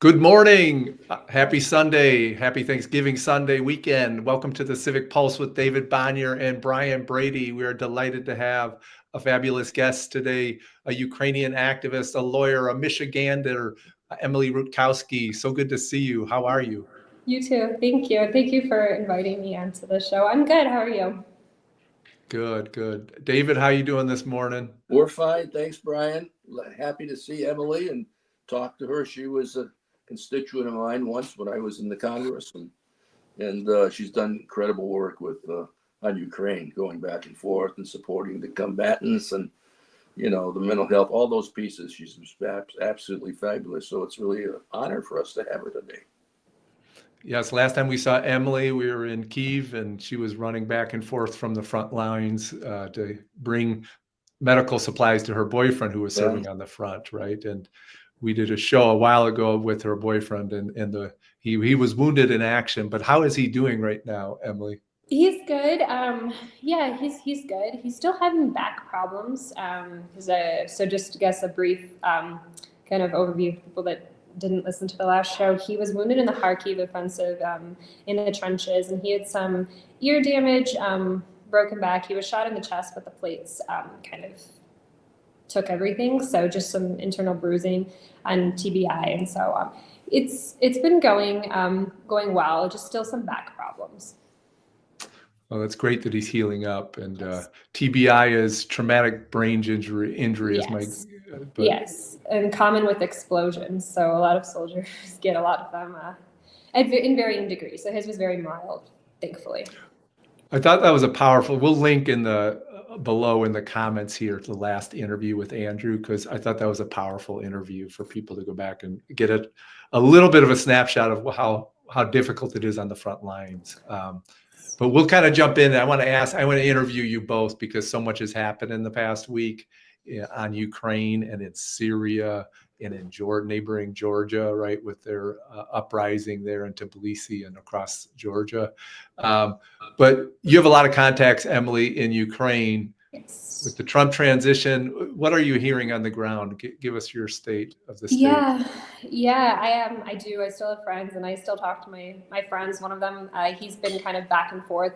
Good morning. Happy Sunday. Happy Thanksgiving Sunday weekend. Welcome to the Civic Pulse with David Bonior and Brian Brady. We are delighted to have a fabulous guest today, a Ukrainian activist, a lawyer, a Michigander, Emily Rutkowski. So good to see you. How are you? You too. Thank you. Thank you for inviting me onto the show. I'm good. How are you? Good, good. David, how you doing this morning? We're fine. Thanks, Brian. Happy to see Emily and talk to her. She was a constituent of mine once when I was in the Congress, and she's done incredible work with on Ukraine, going back and forth and supporting the combatants and the mental health, all those pieces. She's absolutely fabulous. So it's really an honor for us to have her today. Yes, last time we saw Emily, we were in Kyiv, and she was running back and forth from the front lines to bring medical supplies to her boyfriend who was serving on the front, right? And we did a show a while ago with her boyfriend, and he was wounded in action. But how is he doing right now, Emily? He's good. Yeah, he's good. He's still having back problems. So just to guess a brief kind of overview for people that didn't listen to the last show, he was wounded in the Kharkiv offensive in the trenches, and he had some ear damage, broken back. He was shot in the chest, but the plates kind of took everything. So just some internal bruising and TBI, and so it's been going well. Just still some back problems. Well, it's great that he's healing up, and TBI is traumatic brain injury. Yes. Yes, and common with explosions. So a lot of soldiers get a lot of them in varying degrees. So his was very mild, thankfully. I thought that was a powerful. We'll link in the below in the comments here to the last interview with Andrew, because I thought that was a powerful interview for people to go back and get a little bit of a snapshot of how difficult it is on the front lines. But we'll kind of jump in. I want to interview you both because so much has happened in the past week on Ukraine and in Syria and in neighboring Georgia, right, with their uprising there in Tbilisi and across Georgia. But you have a lot of contacts, Emily, in Ukraine. Yes. With the Trump transition. What are you hearing on the ground? Give us your state of the state. Yeah, I do. I still have friends, and I still talk to my friends. One of them, he's been kind of back and forth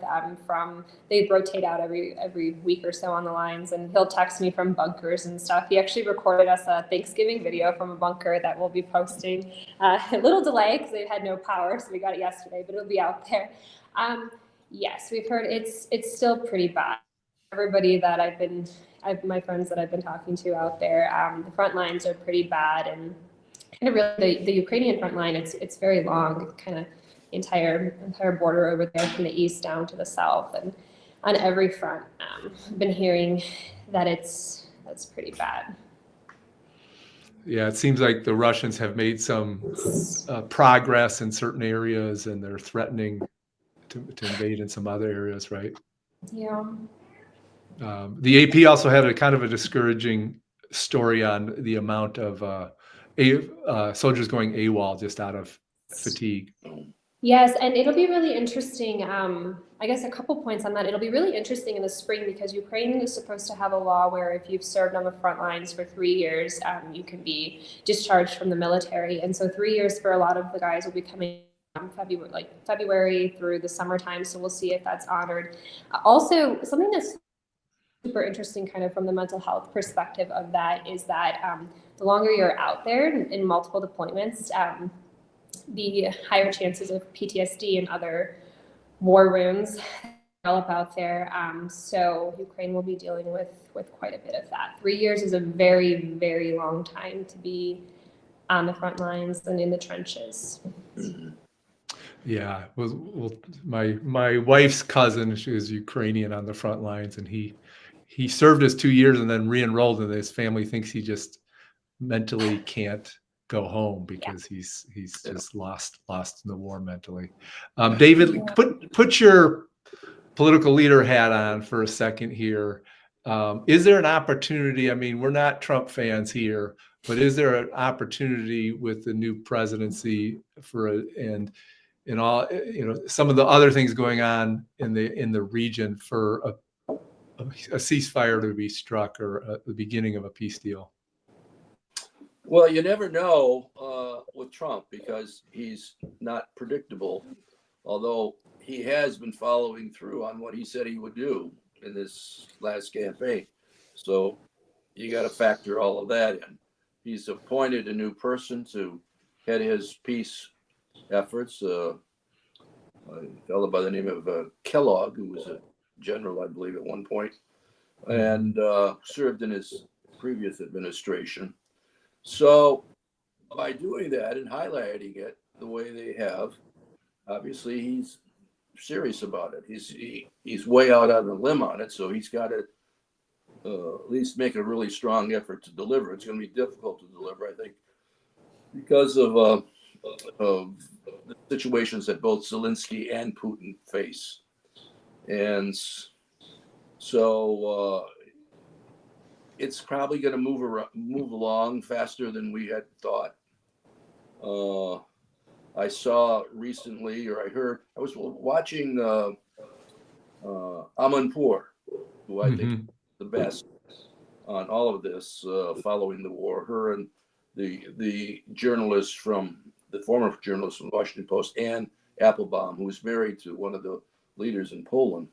they rotate out every week or so on the lines, and he'll text me from bunkers and stuff. He actually recorded us a Thanksgiving video from a bunker that we'll be posting. A little delay because they've had no power, so we got it yesterday, but it'll be out there. Yes, we've heard it's still pretty bad. Everybody that my friends that I've been talking to out there, the front lines are pretty bad, and kind of really the Ukrainian front line, it's very long, kind of entire border over there from the east down to the south, and on every front, I've been hearing that that's pretty bad. Yeah, it seems like the Russians have made some progress in certain areas, and they're threatening to invade in some other areas, right? Yeah. The AP also had a kind of a discouraging story on the amount of soldiers going AWOL just out of fatigue. Yes, and it'll be really interesting. I guess a couple points on that. It'll be really interesting in the spring because Ukraine is supposed to have a law where if you've served on the front lines for 3 years, you can be discharged from the military. And so 3 years for a lot of the guys will be coming February through the summertime. So we'll see if that's honored. Also, something that's super interesting kind of from the mental health perspective of that is that the longer you're out there in multiple deployments, the higher chances of PTSD and other war wounds develop out there. So Ukraine will be dealing with quite a bit of that. 3 years is a very, very long time to be on the front lines and in the trenches. Yeah, well, my wife's cousin, she was Ukrainian on the front lines, and he served his 2 years and then re-enrolled, and his family thinks he just mentally can't go home because he's just lost in the war mentally. David, put your political leader hat on for a second here. Is there an opportunity? I mean, we're not Trump fans here, but is there an opportunity with the new presidency and all, some of the other things going on in the region for a ceasefire to be struck or the beginning of a peace deal? Well, you never know with Trump because he's not predictable, although he has been following through on what he said he would do in this last campaign. So you got to factor all of that in. He's appointed a new person to head his peace efforts, a fellow by the name of Kellogg, who was a general, I believe, at one point, and served in his previous administration. So by doing that and highlighting it the way they have, obviously he's serious about it. He's way out on a limb on it, so he's got to at least make a really strong effort to deliver. It's going to be difficult to deliver, I think, because of the situations that both Zelensky and Putin face. And so it's probably going to move along faster than we had thought. I saw recently, or I was watching Amanpour, who I think is the best on all of this, following the war. Her and the journalist the former journalist from the Washington Post, Ann Applebaum, who was married to one of the leaders in Poland.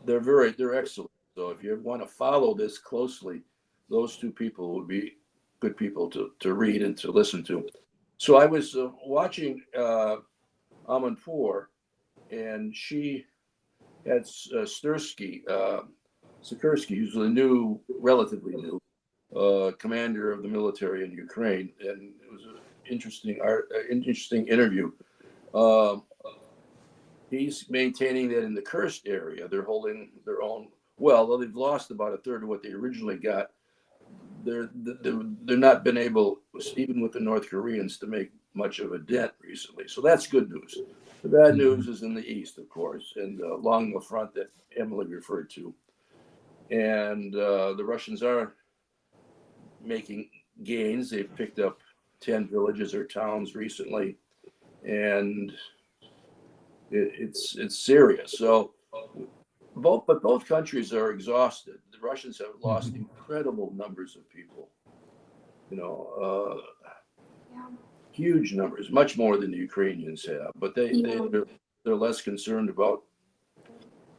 They're excellent. So if you want to follow this closely, those two people would be good people to read and to listen to. So I was watching Amanpour, and she had Sikorsky, who's the relatively new commander of the military in Ukraine, and it was an interesting interview. He's maintaining that in the Kursk area, they're holding their own. Well, though they've lost about a third of what they originally got, they're not been able, even with the North Koreans, to make much of a dent recently. So that's good news. The bad news is in the east, of course, and along the front that Emily referred to. And the Russians are making gains. They've picked up 10 villages or towns recently, and it's serious. So both countries are exhausted. The Russians have lost incredible numbers of people. Huge numbers, much more than the Ukrainians have. But they're less concerned about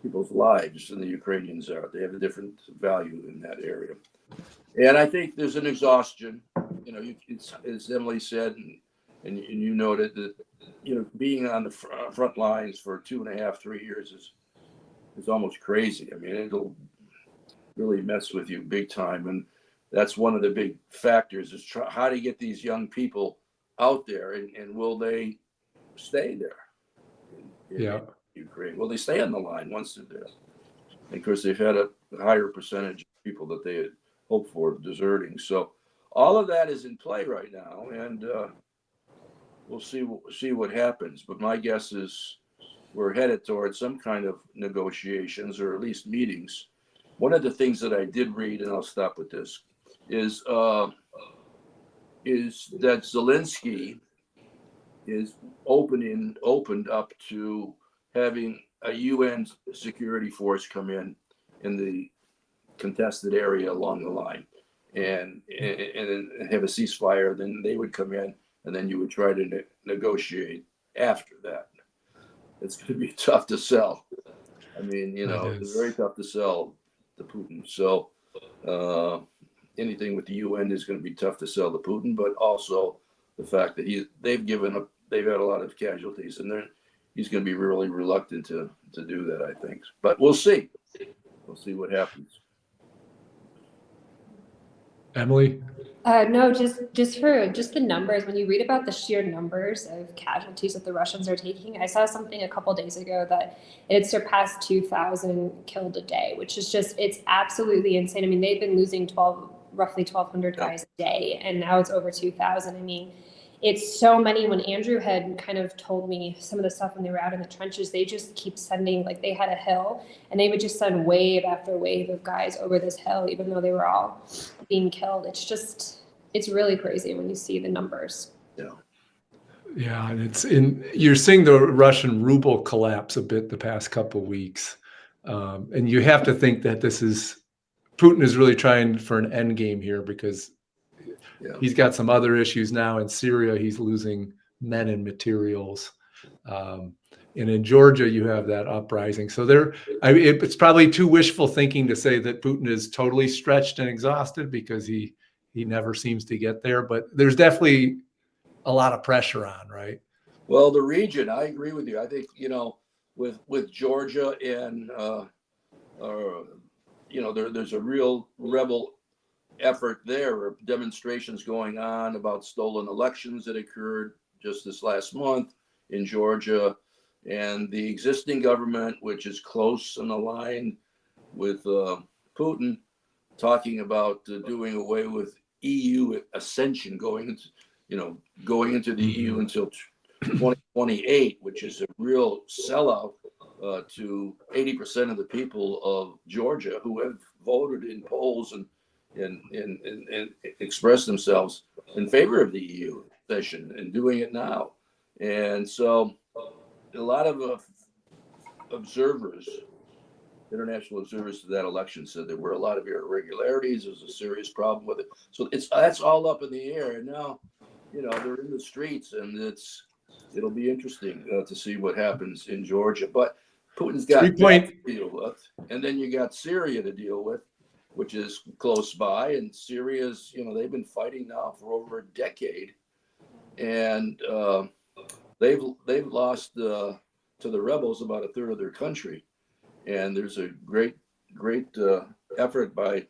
people's lives than the Ukrainians are. They have a different value in that area. And I think there's an exhaustion. It's, as Emily said, and you noted that, being on the front lines for 2.5, 3 years is almost crazy. I mean, it'll really mess with you big time. And that's one of the big factors is how to get these young people out there, and will they stay there in Ukraine? Will they stay on the line once they're there? And of course, they've had a higher percentage of people that they had hoped for deserting. So all of that is in play right now, and we'll see what happens. But my guess is we're headed towards some kind of negotiations, or at least meetings. One of the things that I did read, and I'll stop with this, is that Zelensky is opened up to having a UN security force come in the contested area along the line, and have a ceasefire. Then they would come in, and then you would try to negotiate after that. It's going to be tough to sell. I mean, it's very tough to sell to Putin. So anything with the UN is going to be tough to sell to Putin, but also the fact that they've had a lot of casualties, and he's going to be really reluctant to do that, I think. But we'll see. We'll see what happens. Emily? No, just for the numbers, when you read about the sheer numbers of casualties that the Russians are taking, I saw something a couple days ago that it had surpassed 2,000 killed a day, which is it's absolutely insane. I mean, they've been losing roughly 1,200 guys a day, and now it's over 2,000. I mean, it's so many. When Andrew had kind of told me some of the stuff when they were out in the trenches, they just keep sending, like they had a hill, and they would just send wave after wave of guys over this hill, even though they were all being killed. It's really crazy when you see the numbers. Yeah, and you're seeing the Russian ruble collapse a bit the past couple of weeks, and you have to think that Putin is really trying for an end game here, because Yeah. he's got some other issues now in Syria. He's losing men and materials. And in Georgia, you have that uprising. So it's probably too wishful thinking to say that Putin is totally stretched and exhausted, because he never seems to get there. But there's definitely a lot of pressure on, right? Well, the region, I agree with you. I think, with Georgia and, there's a real rebel effort there, or demonstrations going on about stolen elections that occurred just this last month in Georgia. And the existing government, which is close and aligned with Putin, talking about doing away with EU ascension, going into the EU until 2028, which is a real sellout to 80% of the people of Georgia who have voted in polls and expressed themselves in favor of the EU accession, and doing it now. And so a lot of observers, international observers to that election, said there were a lot of irregularities. There was a serious problem with it. So that's all up in the air. And now, they're in the streets, and it'll be interesting to see what happens in Georgia. But Putin's got that to deal with, and then you got Syria to deal with, which is close by. And Syria's, they've been fighting now for over a decade, and they've lost to the rebels about a third of their country. And there's a great effort by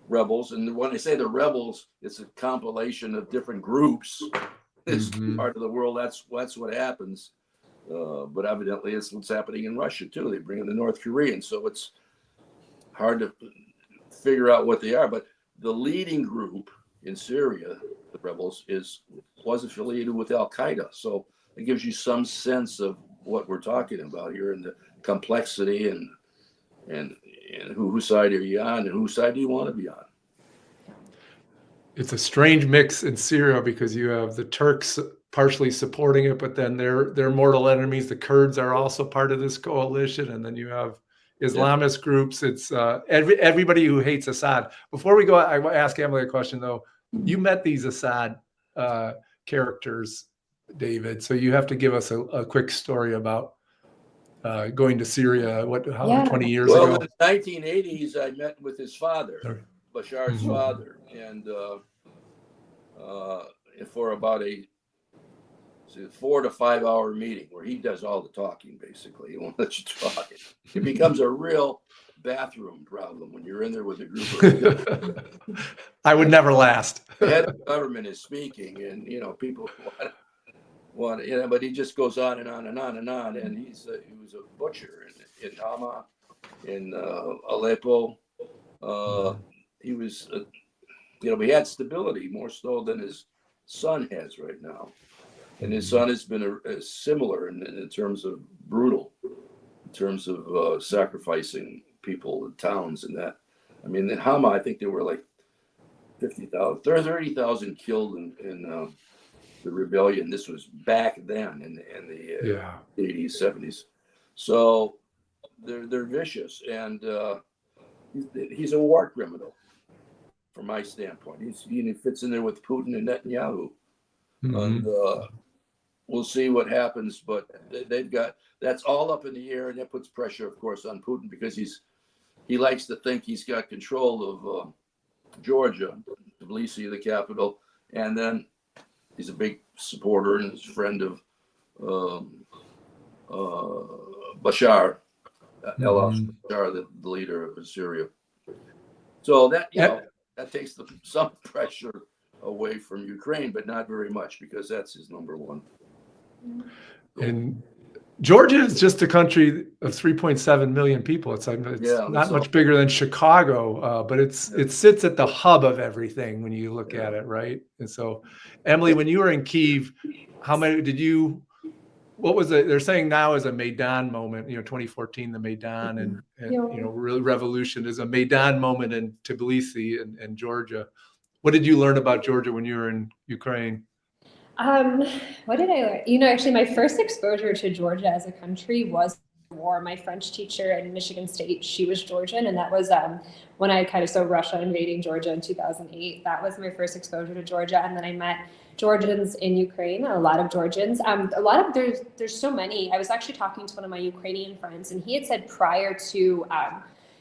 rebels. And when I say the rebels, it's a compilation of different groups. This part of the world, that's what happens. But evidently, it's what's happening in Russia too. They bring in the North Koreans, so it's hard to figure out what they are. But the leading group in Syria, the rebels, was affiliated with Al Qaeda. So it gives you some sense of what we're talking about here, and the complexity, and whose side are you on, and whose side do you want to be on? It's a strange mix in Syria, because you have the Turks partially supporting it, but then their mortal enemies, the Kurds, are also part of this coalition, and then you have Islamist groups. It's everybody who hates Assad. Before we go, I want to ask Emily a question though. You met these Assad characters, David, so you have to give us a quick story about going to Syria. 20 years ago? Well, in the 1980s, I met with his father, Bashar's father, and for about a 4 to 5 hour meeting where he does all the talking. Basically, he won't let you talk. It becomes a real bathroom problem when you're in there with a group of I would never last. The head of government is speaking, and people want but he just goes on and on and on and on. And he was a butcher in Hama, in Aleppo. He was he had stability, more so than his son has right now. And his son has been similar in terms of brutal, in terms of sacrificing people in towns and that. I mean, in Hama, I think there were like 30,000 killed in the rebellion. This was back then in the 80s, 70s. So they're vicious, and he's a war criminal from my standpoint. He fits in there with Putin and Netanyahu. And we'll see what happens, but that's all up in the air, and that puts pressure, of course, on Putin, because he likes to think he's got control of Georgia, Tbilisi, the capital, and then he's a big supporter and friend of Bashar al-Assad, the leader of Syria. So that that takes some pressure away from Ukraine, but not very much, because that's his number one. And Georgia is just a country of 3.7 million people. It's not much bigger than Chicago, but it sits at the hub of everything when you look at it, right? And so, Emily, when you were in Kyiv, how many what was it? They're saying now is a Maidan moment, 2014, the Maidan and real revolution is a Maidan moment in Tbilisi and Georgia. What did you learn about Georgia when you were in Ukraine? What did I learn? Actually, my first exposure to Georgia as a country was war. My French teacher in Michigan State, she was Georgian, and that was when I kind of saw Russia invading Georgia in 2008. That was my first exposure to Georgia, and then I met Georgians in Ukraine, a lot of Georgians. There's so many. I was actually talking to one of my Ukrainian friends, and he had said prior to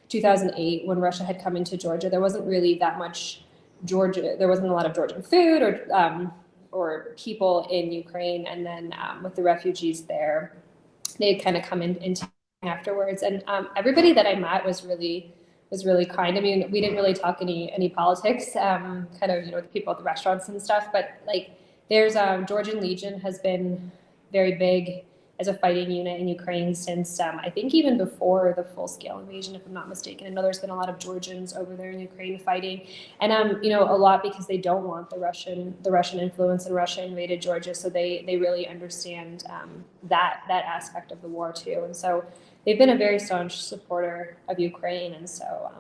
2008, when Russia had come into Georgia, there wasn't really that much Georgia. There wasn't a lot of Georgian food or people in Ukraine, and then with the refugees there, they had kind of come into afterwards. And everybody that I met was really kind. I mean, we didn't really talk any politics, kind of, the people at the restaurants and stuff, but like there's Georgian Legion has been very big as a fighting unit in Ukraine since I think even before the full-scale invasion, if I'm not mistaken. I know there's been a lot of Georgians over there in Ukraine fighting, and a lot because they don't want the Russian influence, and Russia invaded Georgia, so they really understand that aspect of the war too, and so they've been a very staunch supporter of Ukraine, and so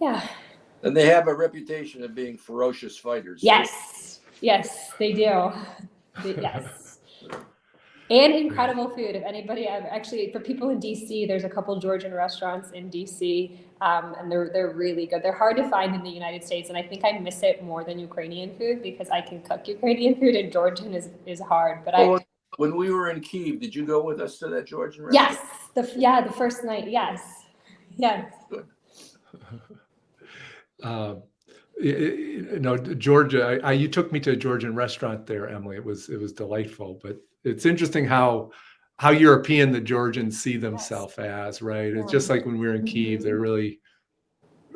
yeah. And they have a reputation of being ferocious fighters. Yes, they do. Yes. And incredible food. If anybody actually, for people in DC, there's a couple Georgian restaurants in DC, and they're really good. They're hard to find in the United States, and I think I miss it more than Ukrainian food because I can cook Ukrainian food, and Georgian is hard. But when we were in Kyiv, did you go with us to that Georgian restaurant? Yes, the first night. Yes. Good. Georgia. You took me to a Georgian restaurant there, Emily. It was delightful. But it's interesting how European the Georgians see themselves as, right? It's just like when we were in Kyiv, they're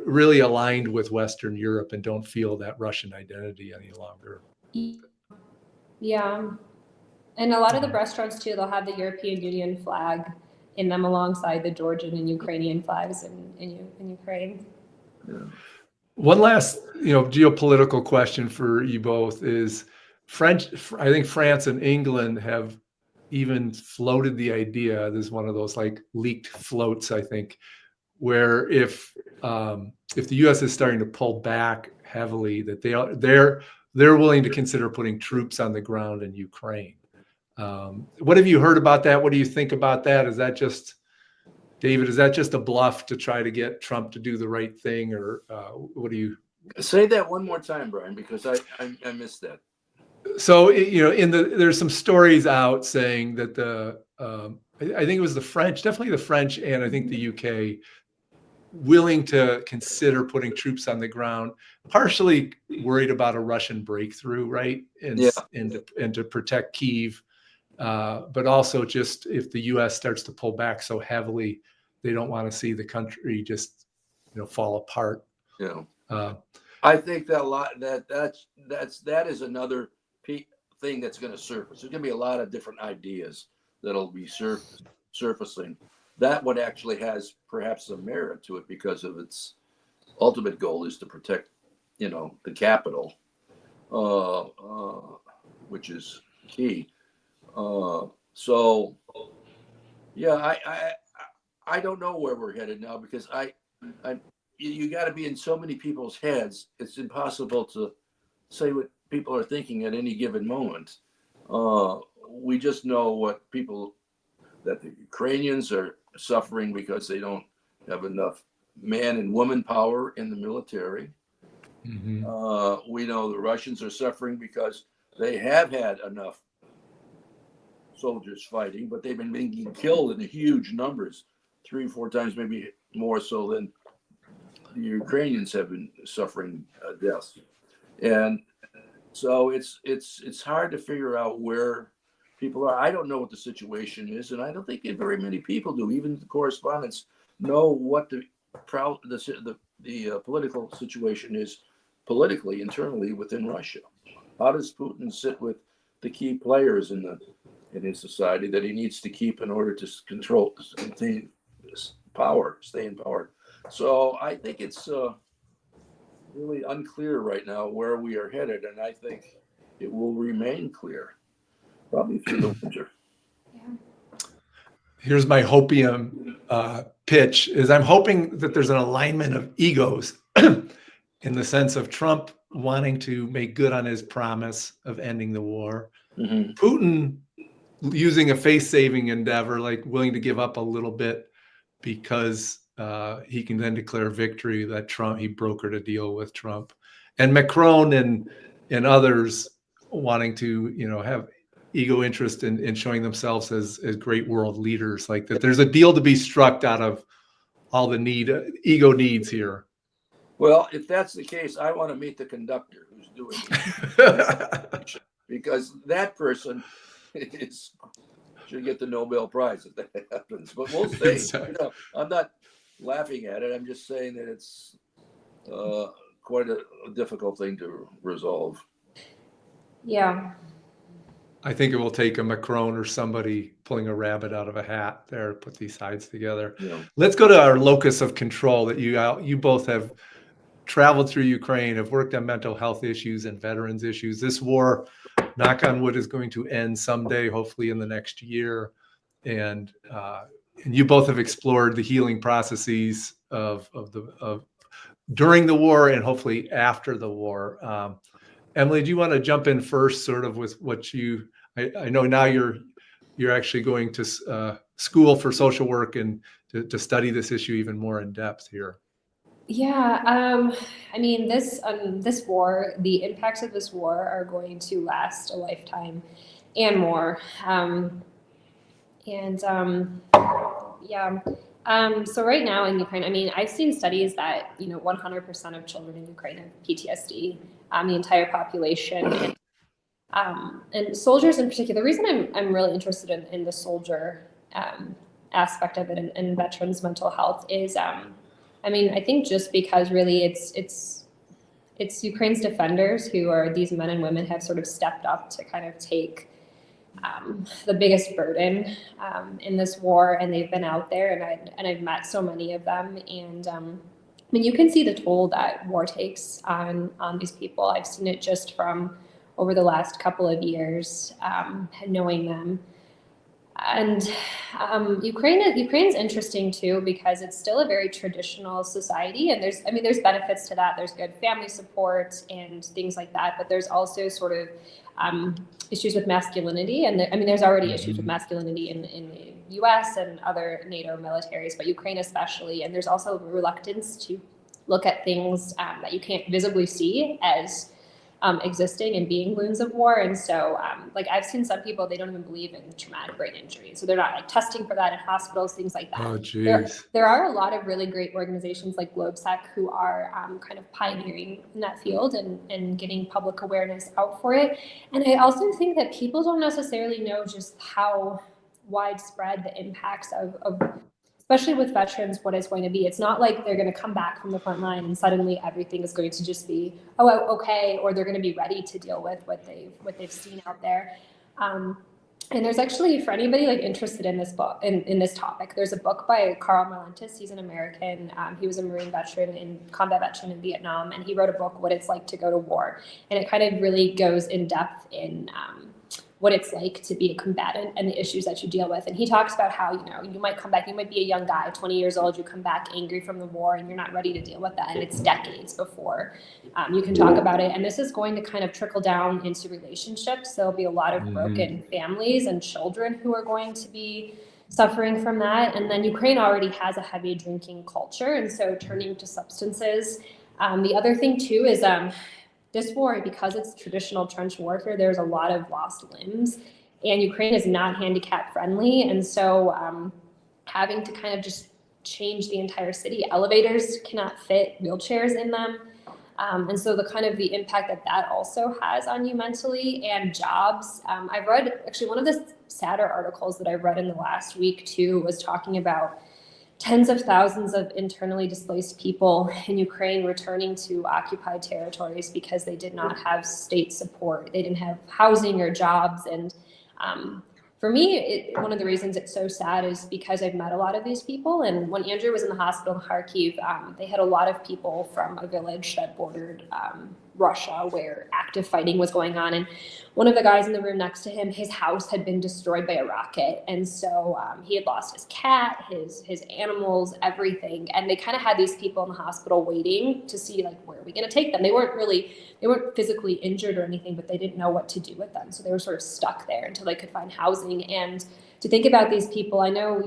really aligned with Western Europe and don't feel that Russian identity any longer. Yeah, and a lot of the restaurants too, they'll have the European Union flag in them alongside the Georgian and Ukrainian flags in Ukraine. Yeah. One last, geopolitical question for you both is I think France and England have even floated the idea. There's one of those like leaked floats, I think, where if the U.S. is starting to pull back heavily, that they're willing to consider putting troops on the ground in Ukraine. What have you heard about that? What do you think about that? David, is that just a bluff to try to get Trump to do the right thing, or what do you say that one more time, Brian? Because I missed that. So there's some stories out saying that I think it was the French, definitely the French, and I think the UK, willing to consider putting troops on the ground, partially worried about a Russian breakthrough, right? And to protect Kyiv. But also just if the U.S. starts to pull back so heavily, they don't want to see the country just, fall apart. Yeah. I think that is another thing that's going to surface. There's going to be a lot of different ideas that'll be surfacing. That one actually has perhaps some merit to it because of its ultimate goal is to protect, the capital, which is key. So, yeah, I don't know where we're headed now because you got to be in so many people's heads. It's impossible to say what people are thinking at any given moment. We just know that the Ukrainians are suffering because they don't have enough man and woman power in the military. Mm-hmm. We know the Russians are suffering because they have had enough soldiers fighting, but they've been being killed in huge numbers, 3 or 4 times, maybe more so than the Ukrainians have been suffering deaths. And so it's hard to figure out where people are. I don't know what the situation is, and I don't think very many people do. Even the correspondents know what the political situation is politically, internally within Russia. How does Putin sit with the key players in his society that he needs to keep in order to stay in power? So I think it's really unclear right now where we are headed, and I think it will remain clear probably through the winter. Here's my hopium pitch: is I'm hoping that there's an alignment of egos in the sense of Trump wanting to make good on his promise of ending the war, mm-hmm. Putin using a face-saving endeavor, like willing to give up a little bit because he can then declare victory that Trump, he brokered a deal with Trump. And Macron and others wanting to, have ego interest in showing themselves as great world leaders, like that there's a deal to be struck out of all the ego needs here. Well, if that's the case, I want to meet the conductor who's doing it. Because that person should get the Nobel Prize if that happens. But we'll see. Exactly. I'm not laughing at it. I'm just saying that it's quite a difficult thing to resolve. Yeah. I think it will take a Macron or somebody pulling a rabbit out of a hat there to put these sides together. Yeah. Let's go to our locus of control that you both have traveled through Ukraine, have worked on mental health issues and veterans issues. This war, knock on wood, is going to end someday, hopefully in the next year. And you both have explored the healing processes of during the war and hopefully after the war. Emily, do you want to jump in first, sort of with what I know now you're actually going to school for social work and to study this issue even more in depth here. Yeah, I mean, this war, the impacts of this war are going to last a lifetime and more. So right now in Ukraine, I mean, I've seen studies that 100% of children in Ukraine have PTSD, the entire population, and soldiers in particular. The reason I'm really interested in the soldier aspect of it and veterans' mental health is. I mean, I think just because really it's Ukraine's defenders who are these men and women have sort of stepped up to kind of take the biggest burden in this war, and they've been out there, and I've met so many of them, and I mean, you can see the toll that war takes on these people. I've seen it just from over the last couple of years, knowing them. And Ukraine's interesting too, because it's still a very traditional society, and there's benefits to that. There's good family support and things like that, but there's also sort of issues with masculinity, and there's already issues with masculinity in the U.S. and other NATO militaries, but Ukraine especially. And there's also reluctance to look at things that you can't visibly see as existing and being wounds of war. And so like I've seen some people, they don't even believe in traumatic brain injury, so they're not like testing for that in hospitals, things like that. Oh geez. There are a lot of really great organizations like GlobeSec who are kind of pioneering in that field and getting public awareness out for it. And I also think that people don't necessarily know just how widespread the impacts of especially with veterans, what it's going to be. It's not like they're going to come back from the front line and suddenly everything is going to just be, oh, okay, or they're going to be ready to deal with what they've seen out there. And there's actually, for anybody like interested in this book, in this topic, there's a book by Carl Marlantes. He's an American. He was a Marine veteran and combat veteran in Vietnam, and he wrote a book, What It's Like to Go to War. And it kind of really goes in depth in what it's like to be a combatant and the issues that you deal with. And he talks about how, you might come back, you might be a young guy, 20 years old, you come back angry from the war and you're not ready to deal with that. And it's decades before you can talk about it. And this is going to kind of trickle down into relationships. There'll be a lot of broken families and children who are going to be suffering from that. And then Ukraine already has a heavy drinking culture. And so turning to substances. The other thing too is, this war, because it's traditional trench warfare, there's a lot of lost limbs, and Ukraine is not handicap friendly. And so having to kind of just change the entire city, elevators cannot fit wheelchairs in them. And so the impact that also has on you mentally, and jobs. I've read, actually one of the sadder articles that I read in the last week too was talking about tens of thousands of internally displaced people in Ukraine returning to occupied territories because they did not have state support. They didn't have housing or jobs. And for me, one of the reasons it's so sad is because I've met a lot of these people. And when Andrew was in the hospital in Kharkiv, they had a lot of people from a village that bordered Russia where active fighting was going on. And one of the guys in the room next to him, his house had been destroyed by a rocket. And so he had lost his cat, his animals, everything. And they kind of had these people in the hospital waiting to see, like, where are we going to take them? They weren't physically injured or anything, but they didn't know what to do with them. So they were sort of stuck there until they could find housing. And to think about these people, I know,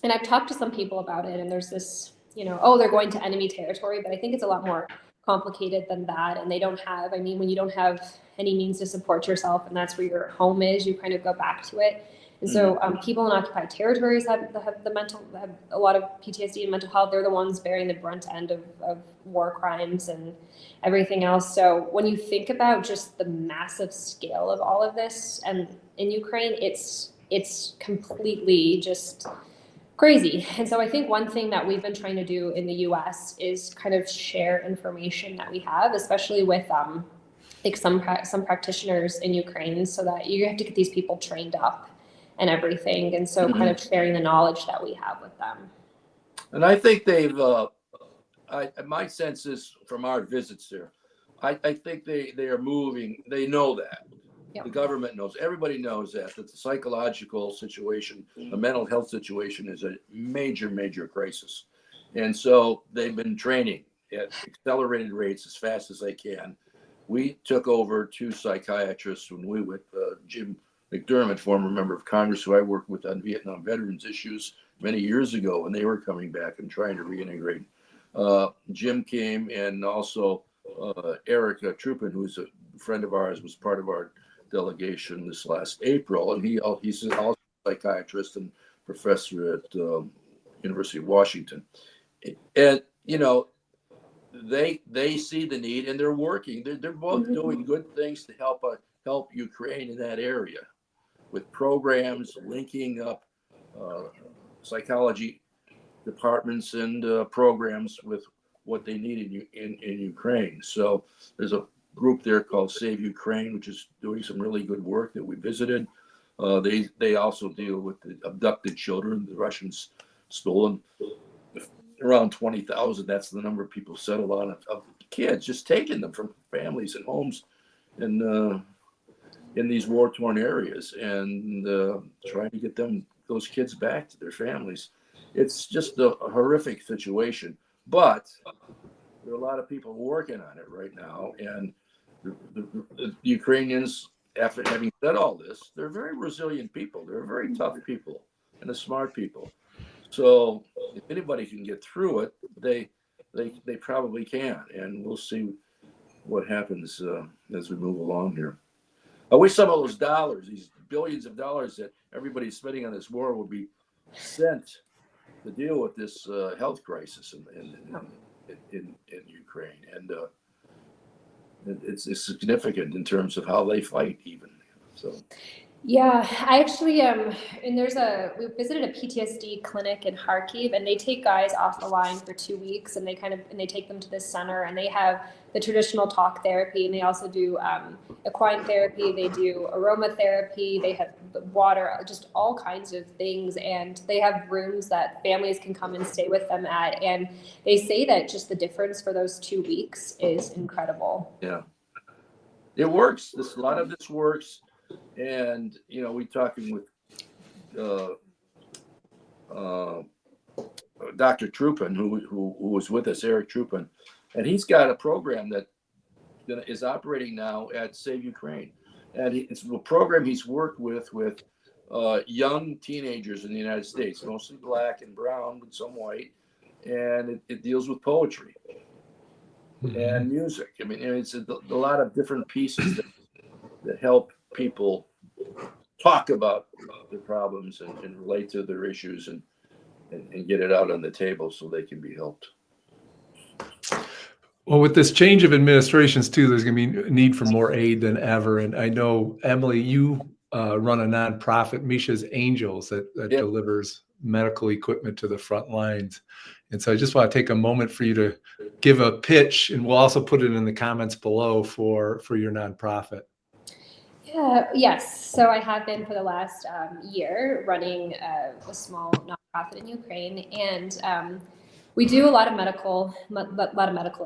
and I've talked to some people about it, and there's this, oh, they're going to enemy territory, but I think it's a lot more complicated than that. And they don't have, when you don't have any means to support yourself, and that's where your home is, you kind of go back to it. And so people in occupied territories have a lot of PTSD and mental health. They're the ones bearing the brunt end of war crimes and everything else. So when you think about just the massive scale of all of this, and in Ukraine, it's completely just crazy. And so I think one thing that we've been trying to do in the US is kind of share information that we have, especially with like some practitioners in Ukraine, so that you have to get these people trained up and everything. And so kind of sharing the knowledge that we have with them. And I think they've, my sense is from our visits there, I think they are moving. They know that. Yep. The government knows, everybody knows that the psychological situation, the mental health situation is a major, major crisis. And so they've been training at accelerated rates as fast as they can. We took over 2 psychiatrists when we with Jim McDermott, former member of Congress, who I worked with on Vietnam veterans issues many years ago when they were coming back and trying to reintegrate. Jim came, and also Eric Trupin, who's a friend of ours, was part of our delegation this last April, and he's also a psychiatrist and professor at University of Washington. And they see the need, and they're working. They're both doing good things to help Ukraine in that area with programs linking up psychology departments and programs with what they need in Ukraine. So there's a group there called Save Ukraine, which is doing some really good work that we visited. They also deal with the abducted children. The Russians stolen around 20,000. That's the number of people settled on of kids, just taking them from families and homes in these war-torn areas, and trying to get those kids back to their families. It's just a horrific situation, but there are a lot of people working on it right now, and the Ukrainians, after having said all this, they're very resilient people. They're very tough people and a smart people. So if anybody can get through it, they probably can, and we'll see what happens as we move along here. I wish some of those dollars, these billions of dollars that everybody's spending on this war, would be sent to deal with this health crisis in Ukraine, and it's significant in terms of how they fight, even. So. Yeah, I actually and we visited a PTSD clinic in Kharkiv, and they take guys off the line for 2 weeks, and they take them to this center, and they have the traditional talk therapy, and they also do equine therapy, they do aromatherapy, they have water, just all kinds of things, and they have rooms that families can come and stay with them at, and they say that just the difference for those 2 weeks is incredible. Yeah, it works. A lot of this works. And we talking with Dr. Trupin, who was with us, Eric Trupin, and he's got a program that is operating now at Save Ukraine, and it's a program he's worked with young teenagers in the United States, mostly black and brown, but some white, and it deals with poetry and music. I mean, it's a lot of different pieces that help people talk about their problems and relate to their issues and get it out on the table so they can be helped. Well, with this change of administrations too, there's going to be a need for more aid than ever. And I know, Emily, you run a nonprofit, Misha's Angels, that delivers medical equipment to the front lines. And so I just want to take a moment for you to give a pitch, and we'll also put it in the comments below for your nonprofit. Yes. So I have been for the last year running a small nonprofit in Ukraine, and We do a lot of medical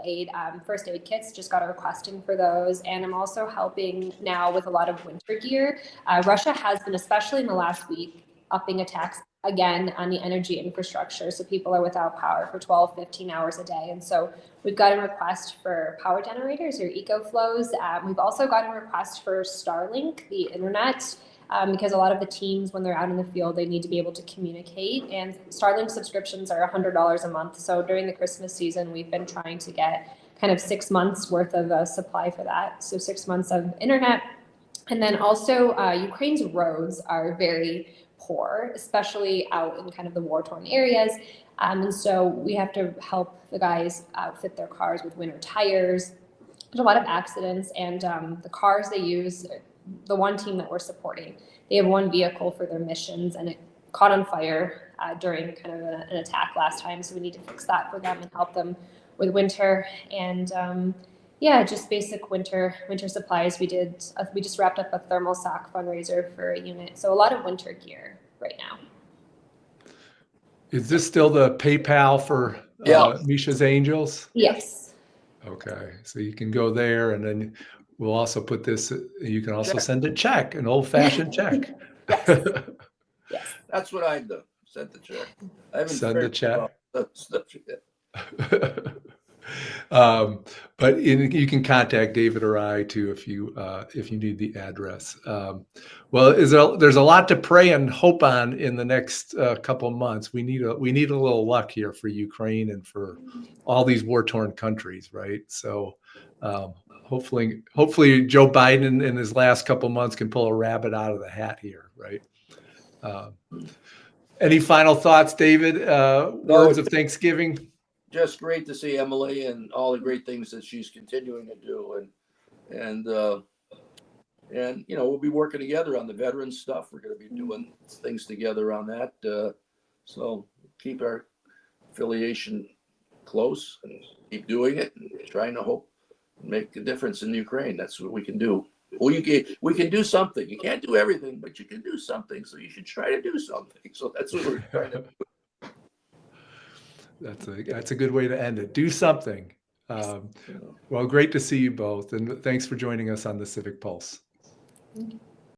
aid, first aid kits. Just got a requesting for those, and I'm also helping now with a lot of winter gear. Russia has been, especially in the last week, upping attacks again on the energy infrastructure. So people are without power for 12, 15 hours a day, and so we've got a request for power generators or EcoFlows. We've also got a request for Starlink, the internet. Because a lot of the teams, when they're out in the field, they need to be able to communicate. And Starlink subscriptions are $100 a month. So during the Christmas season, we've been trying to get kind of 6 months worth of supply for that. So 6 months of internet. And then also Ukraine's roads are very poor, especially out in kind of the war-torn areas. And so we have to help the guys outfit their cars with winter tires. There's a lot of accidents, and the cars they use, the one team that we're supporting, they have one vehicle for their missions, and it caught on fire during kind of an attack last time. So we need to fix that for them and help them with winter. And just basic winter supplies. We just wrapped up a thermal sock fundraiser for a unit. So a lot of winter gear right now. Is this still the PayPal for Misha's Angels? Yes. Okay, so you can go there, and then we'll also put this. You can also send a check, an old-fashioned check. Yes. That's what I do. Send the check. I haven't Send a check. stuff yet. But you can contact David or I too if you need the address. Well, there's a lot to pray and hope on in the next couple of months. We need a little luck here for Ukraine and for all these war-torn countries, right? So hopefully Joe Biden in his last couple of months can pull a rabbit out of the hat here, right? Any final thoughts, David? Words of Thanksgiving? Just great to see Emily and all the great things that she's continuing to do, and we'll be working together on the veteran stuff. We're going to be doing things together on that. So keep our affiliation close and keep doing it and trying to make a difference in Ukraine. That's what we can do. We can do something. You can't do everything, but you can do something. So you should try to do something. So that's what we're trying to do. That's a good way to end it. Do something. Well, great to see you both, and thanks for joining us on the Civic Pulse. Thank you.